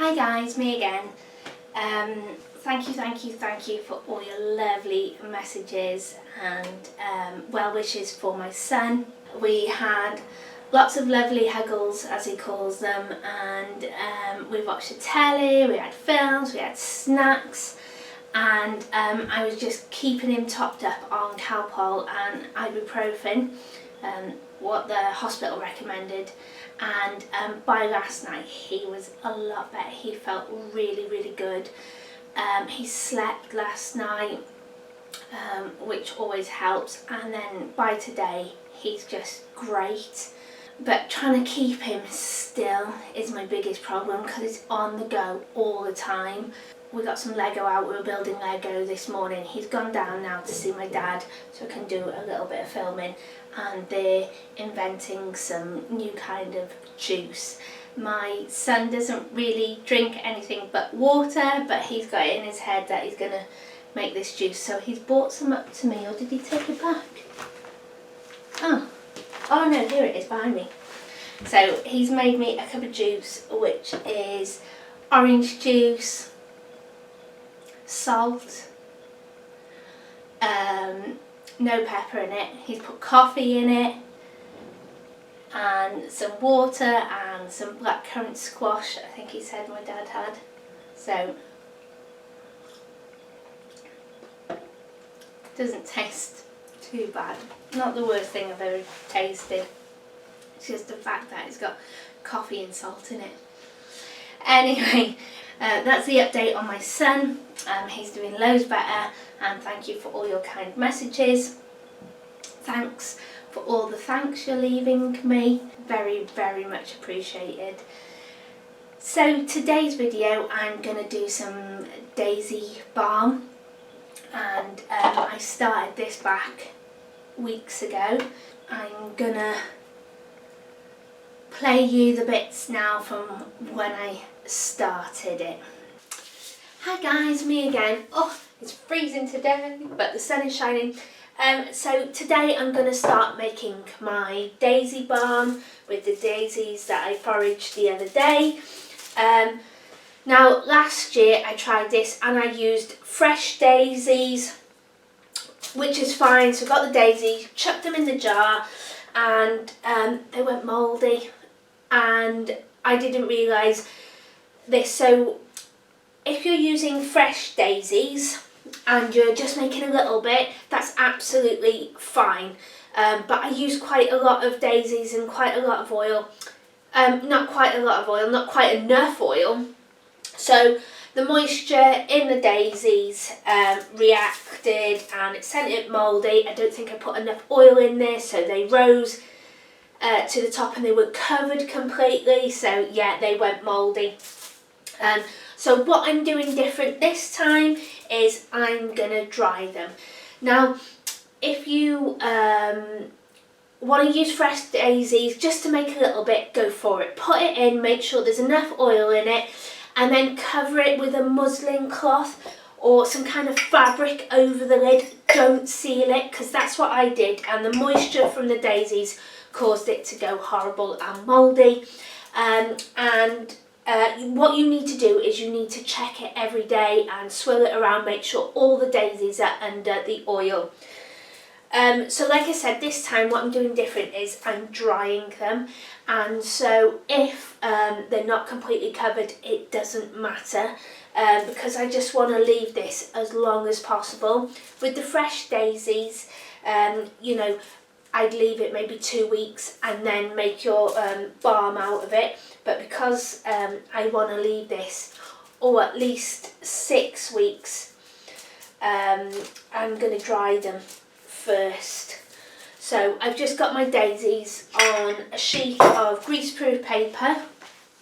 Hi guys, me again. Thank you for all your lovely messages and well wishes for my son. We had lots of lovely huggles, as he calls them, and we watched the telly, we had films, we had snacks, and I was just keeping him topped up on Calpol and ibuprofen, what the hospital recommended, and by last night he was a lot better. He felt really good. He slept last night, which always helps, and then by today he's just great. But trying to keep him still is my biggest problem because he's on the go all the time. We got some Lego out, we were building Lego this morning. He's gone down now to see my dad so I can do a little bit of filming, and they're inventing some new kind of juice. My son doesn't really drink anything but water, but he's got it in his head that he's going to make this juice. So he's brought some up to me, or did he take it back? Oh no, here it is behind me. So he's made me a cup of juice, which is orange juice, salt, no pepper in it. He's put coffee in it, and some water and some blackcurrant squash, I think he said my dad had. So doesn't taste too bad. Not the worst thing I've ever tasted. It's just the fact that it's got coffee and salt in it. Anyway, that's the update on my son. He's doing loads better, and thank you for all your kind messages. Thanks for all the thanks you're leaving me. Very much appreciated. So today's video I'm going to do some daisy balm, and I started this back weeks ago. I'm gonna play you the bits now from when I started it. Hi guys, me again. Oh, it's freezing today, but the sun is shining. So today I'm going to start making my daisy balm with the daisies that I foraged the other day. Now last year I tried this and I used fresh daisies, which is fine. So I got the daisies, chucked them in the jar, and they went mouldy, and I didn't realise this. So if you're using fresh daisies and you're just making a little bit, that's absolutely fine. But I use quite a lot of daisies and quite a lot of oil. Not quite a lot of oil, not quite enough oil. So the moisture in the daisies reacted and it sent it mouldy. I don't think I put enough oil in there, so they rose to the top and they were covered completely. So yeah, they went mouldy. So what I'm doing different this time is I'm going to dry them. Now, if you want to use fresh daisies just to make a little bit, go for it. Put it in, make sure there's enough oil in it, and then cover it with a muslin cloth or some kind of fabric over the lid. Don't seal it, because that's what I did, and the moisture from the daisies caused it to go horrible and mouldy. What you need to do is you need to check it every day and swirl it around, make sure all the daisies are under the oil. So like I said, this time what I'm doing different is I'm drying them, and so if they're not completely covered, it doesn't matter, because I just want to leave this as long as possible. With the fresh daisies, you know, I'd leave it maybe 2 weeks and then make your balm out of it. But because I want to leave this, or at least 6 weeks, I'm going to dry them first. So I've just got my daisies on a sheet of greaseproof paper.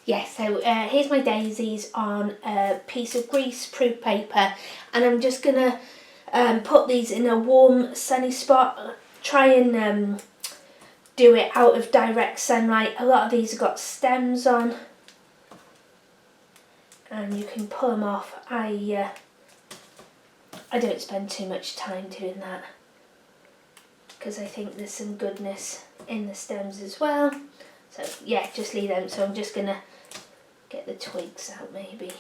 Yes, so here's my daisies on a piece of greaseproof paper, and I'm just going to put these in a warm sunny spot. Try and do it out of direct sunlight. A lot of these have got stems on, and you can pull them off. I don't spend too much time doing that because I think there's some goodness in the stems as well. So yeah, just leave them. So I'm just gonna get the twigs out maybe.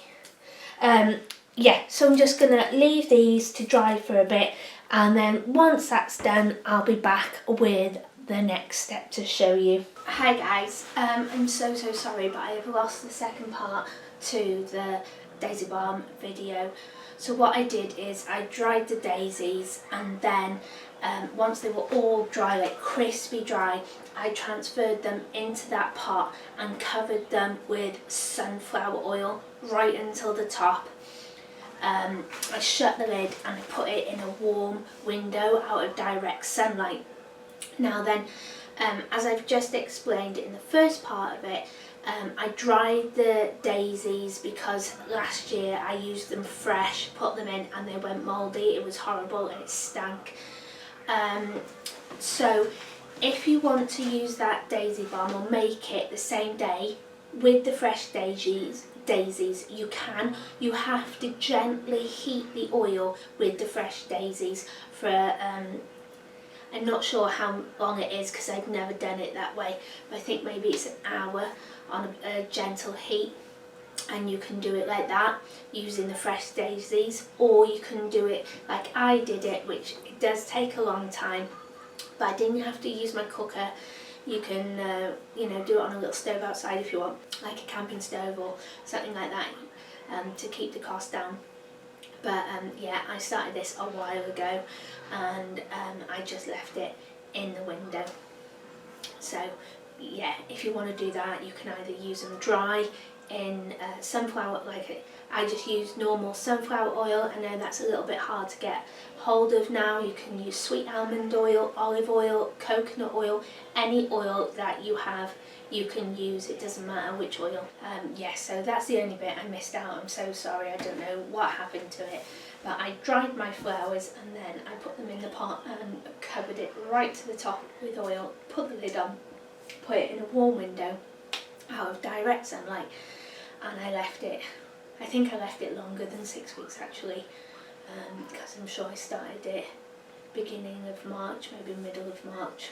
Yeah, so I'm just gonna leave these to dry for a bit, and then once that's done, I'll be back with the next step to show you. Hi guys, I'm so sorry, but I have lost the second part to the daisy balm video. So what I did is I dried the daisies, and then once they were all dry, like crispy dry, I transferred them into that pot and covered them with sunflower oil right until the top. I shut the lid and I put it in a warm window out of direct sunlight. Now then, as I've just explained in the first part of it, I dried the daisies because last year I used them fresh, put them in, and they went mouldy. It was horrible and it stank. So if you want to use that daisy balm or make it the same day with the fresh daisies, you can. You have to gently heat the oil with the fresh daisies for I'm not sure how long it is because I've never done it that way, but I think maybe it's an hour on a gentle heat, and you can do it like that using the fresh daisies, or you can do it like I did it, which it does take a long time, but I didn't have to use my cooker. You can you know, do it on a little stove outside if you want, like a camping stove or something like that, to keep the cost down. But yeah, I started this a while ago, and I just left it in the window. So yeah, if you want to do that, you can either use them dry in sunflower, like I just use normal sunflower oil. I know that's a little bit hard to get hold of now. You can use sweet almond oil, olive oil, coconut oil, any oil that you have you can use, it doesn't matter which oil. Yeah, so that's the only bit I missed out. I'm so sorry, I don't know what happened to it, but I dried my flowers and then I put them in the pot and covered it right to the top with oil, put the lid on, put it in a warm window out of direct sunlight, and I left it, I think I left it longer than 6 weeks actually, because I'm sure I started it beginning of March, maybe middle of March.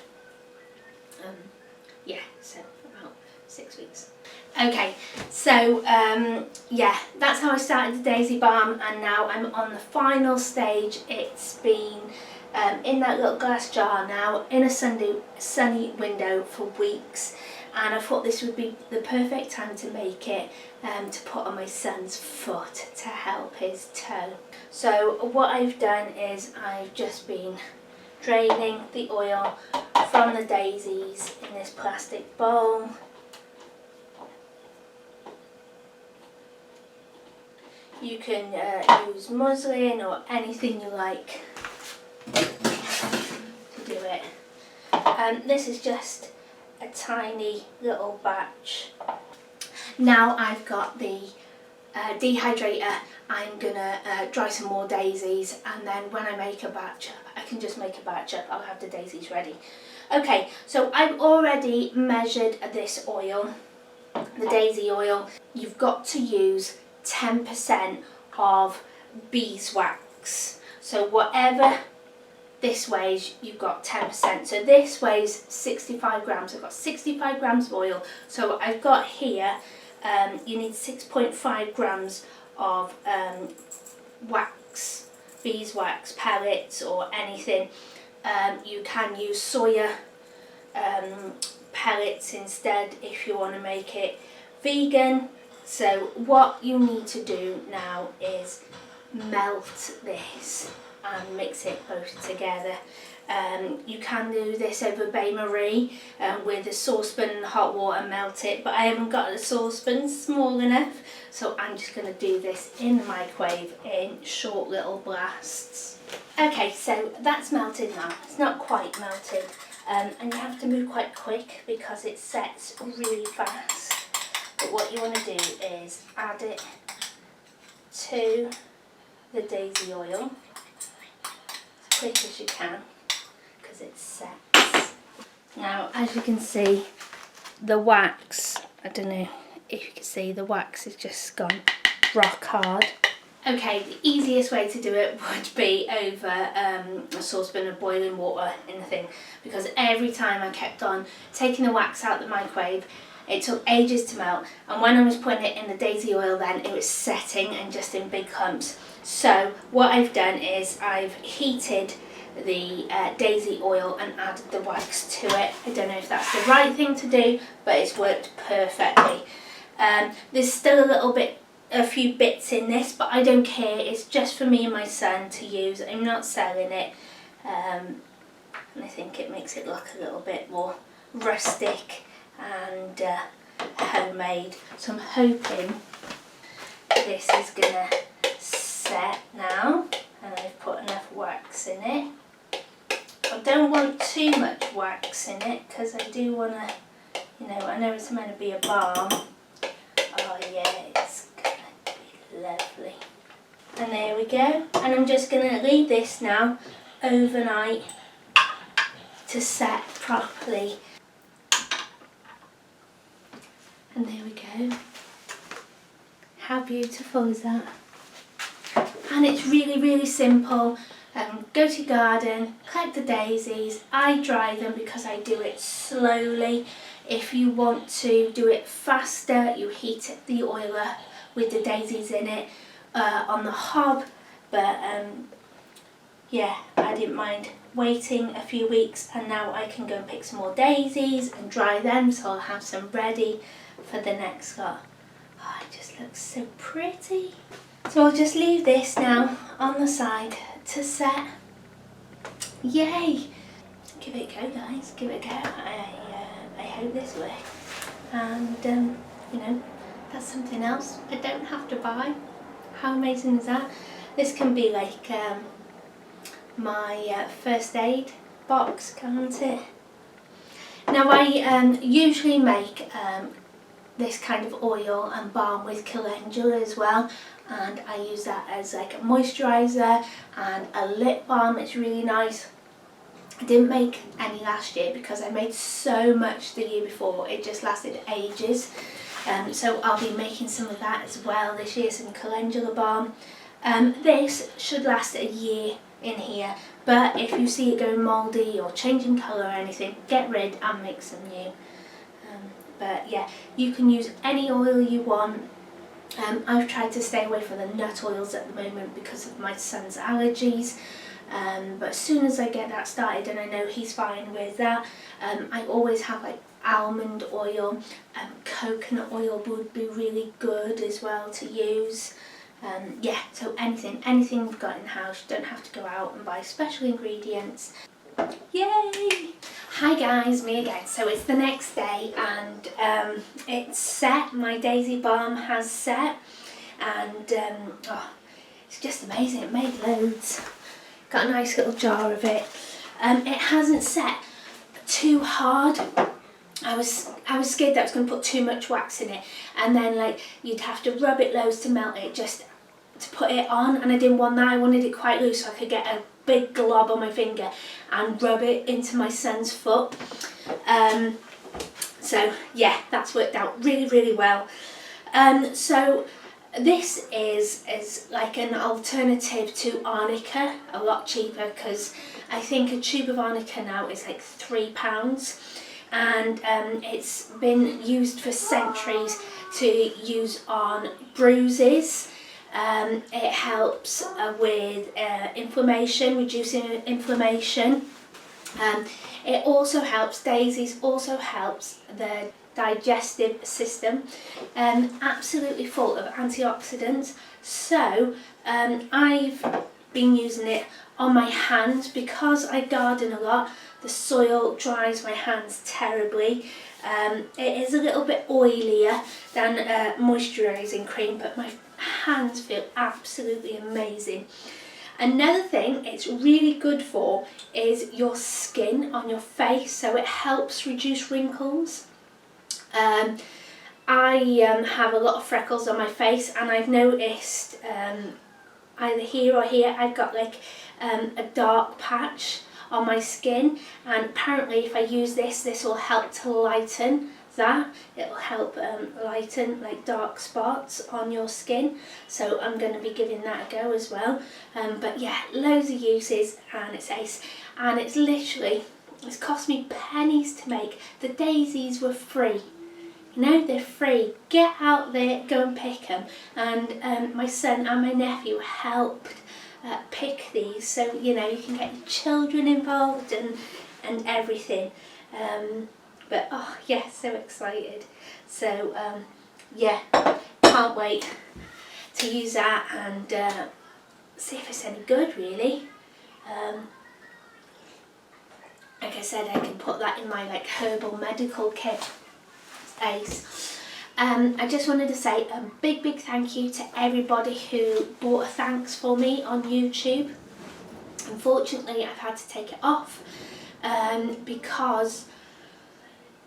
Yeah, so about 6 weeks. Okay, so yeah, that's how I started the daisy balm, and now I'm on the final stage. It's been in that little glass jar now, in a sunny window for weeks, and I thought this would be the perfect time to make it, to put on my son's foot to help his toe. So what I've done is I've just been draining the oil from the daisies in this plastic bowl. You can use muslin or anything you like to do it. This is just a tiny little batch. Now I've got the dehydrator, I'm gonna dry some more daisies, and then when I make a batch up, I can just make a batch up, I'll have the daisies ready. Okay, so I've already measured this oil, the daisy oil. You've got to use 10% of beeswax. So whatever this weighs, you've got 10%. So this weighs 65 grams. I've got 65 grams of oil. So I've got here, you need 6.5 grams of wax, beeswax pellets or anything. You can use soya pellets instead if you want to make it vegan. So what you need to do now is melt this and mix it both together. You can do this over bain-marie with a saucepan and hot water, melt it, but I haven't got a saucepan small enough, so I'm just going to do this in the microwave in short little blasts. Okay, so that's melted now. It's not quite melted, and you have to move quite quick because it sets really fast. But what you want to do is add it to the daisy oil as quick as you can because it sets. Now, as you can see, the wax, I don't know if you can see, the wax has just gone rock hard. Okay, the easiest way to do it would be over a saucepan of boiling water in the thing, because every time I kept on taking the wax out the microwave, it took ages to melt, and when I was putting it in the daisy oil then it was setting and just in big clumps. So what I've done is I've heated the daisy oil and added the wax to it. I don't know if that's the right thing to do, but it's worked perfectly. There's still a few bits in this, but I don't care. It's just for me and my son to use. I'm not selling it, and I think it makes it look a little bit more rustic and homemade. So I'm hoping this is gonna set now, and I've put enough wax in it. I don't want too much wax in it because I do want to, you know, I know it's meant to be a balm. Oh yeah, it's gonna be lovely. And there we go. And I'm just going to leave this now overnight to set properly. And there we go. How beautiful is that? And it's really, really simple. Go to your garden, collect the daisies. I dry them because I do it slowly. If you want to do it faster, you heat the oil up with the daisies in it on the hob. But yeah, I didn't mind waiting a few weeks, and now I can go and pick some more daisies and dry them, so I'll have some ready for the next lot. Oh, it just looks so pretty. So I'll just leave this now on the side to set. Yay! Give it a go, guys, give it a go. I hope this works. And you know, that's something else I don't have to buy. How amazing is that? This can be like my first aid box, can't it? Now I usually make this kind of oil and balm with calendula as well, and I use that as like a moisturiser and a lip balm. It's really nice. I didn't make any last year because I made so much the year before, it just lasted ages. So I'll be making some of that as well this year, some calendula balm. This should last a year in here, but if you see it going mouldy or changing colour or anything, get rid and make some new. But yeah, you can use any oil you want. I've tried to stay away from the nut oils at the moment because of my son's allergies. But as soon as I get that started, and I know he's fine with that, I always have like almond oil. Coconut oil would be really good as well to use. Yeah, so anything you've got in the house, you don't have to go out and buy special ingredients. Yay! Hi guys, me again. So it's the next day and it's set. My daisy balm has set, and oh, it's just amazing. It made loads. Got a nice little jar of it. It hasn't set too hard. I was scared that I was going to put too much wax in it, and then like you'd have to rub it loads to melt it just to put it on, and I didn't want that. I wanted it quite loose so I could get a big glob on my finger and rub it into my son's foot. So yeah, that's worked out really, really well. So this is like an alternative to arnica, a lot cheaper, because I think a tube of arnica now is like £3, and it's been used for centuries to use on bruises. It helps with inflammation, reducing inflammation. It also helps, daisies also helps the digestive system, absolutely full of antioxidants. So I've been using it on my hands because I garden a lot. The soil dries my hands terribly. It is a little bit oilier than moisturising cream, but my hands feel absolutely amazing. Another thing it's really good for is your skin on your face, so it helps reduce wrinkles. I have a lot of freckles on my face, and I've noticed either here or here I've got like a dark patch on my skin, and apparently if I use this will help to lighten that. It'll help lighten like dark spots on your skin, so I'm going to be giving that a go as well. But yeah, loads of uses, and it's ace, and it's cost me pennies to make. The daisies were free. You know, they're free. Get out there, go and pick them. And my son and my nephew helped pick these, so you know, you can get your children involved and everything. But oh yeah, so excited. So yeah, can't wait to use that and see if it's any good, really. Like I said, I can put that in my like herbal medical kit. Ace. I just wanted to say a big thank you to everybody who bought a thanks for me on YouTube. Unfortunately, I've had to take it off because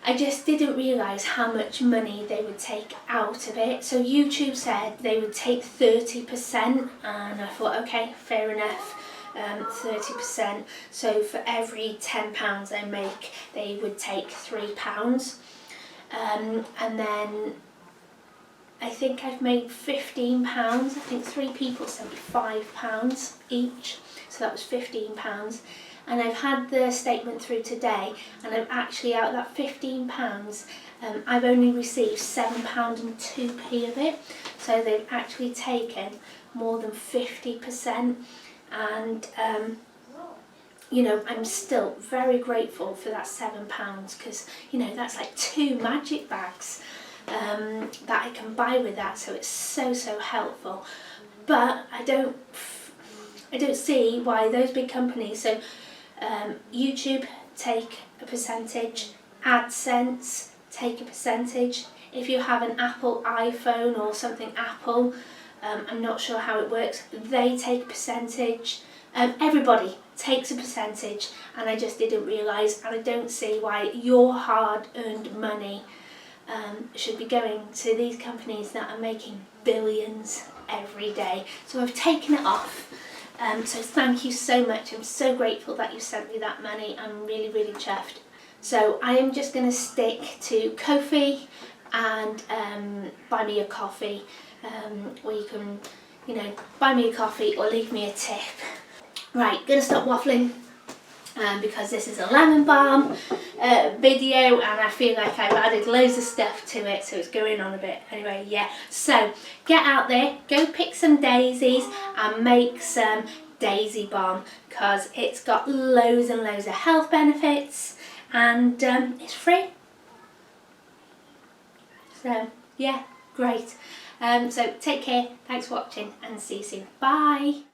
I just didn't realise how much money they would take out of it. So YouTube said they would take 30%, and I thought, okay, fair enough. 30%. So for every £10 I make, they would take £3. And then I think I've made £15. I think 3 people sent me £5 each, so that was £15. And I've had the statement through today, and I've actually, out of that £15, I've only received £7 and 2p of it. So they've actually taken more than 50%, and you know, I'm still very grateful for that £7, because you know, that's like 2 magic bags that I can buy with that, so it's so helpful. But I don't see why those big companies, so YouTube take a percentage, AdSense take a percentage. If you have an Apple iPhone or something Apple, I'm not sure how it works, they take a percentage. Everybody takes a percentage, and I just didn't realise, and I don't see why your hard-earned money should be going to these companies that are making billions every day. So I've taken it off. So thank you so much. I'm so grateful that you sent me that money. I'm really chuffed. So I am just going to stick to Ko-fi and buy me a coffee, or you can, you know, buy me a coffee or leave me a tip. Right, gonna stop waffling because this is a lemon balm video, and I feel like I've added loads of stuff to it, so it's going on a bit. Anyway, yeah, so get out there, go pick some daisies and make some daisy balm, because it's got loads and loads of health benefits, and it's free. So yeah, great. So take care, thanks for watching, and see you soon. Bye.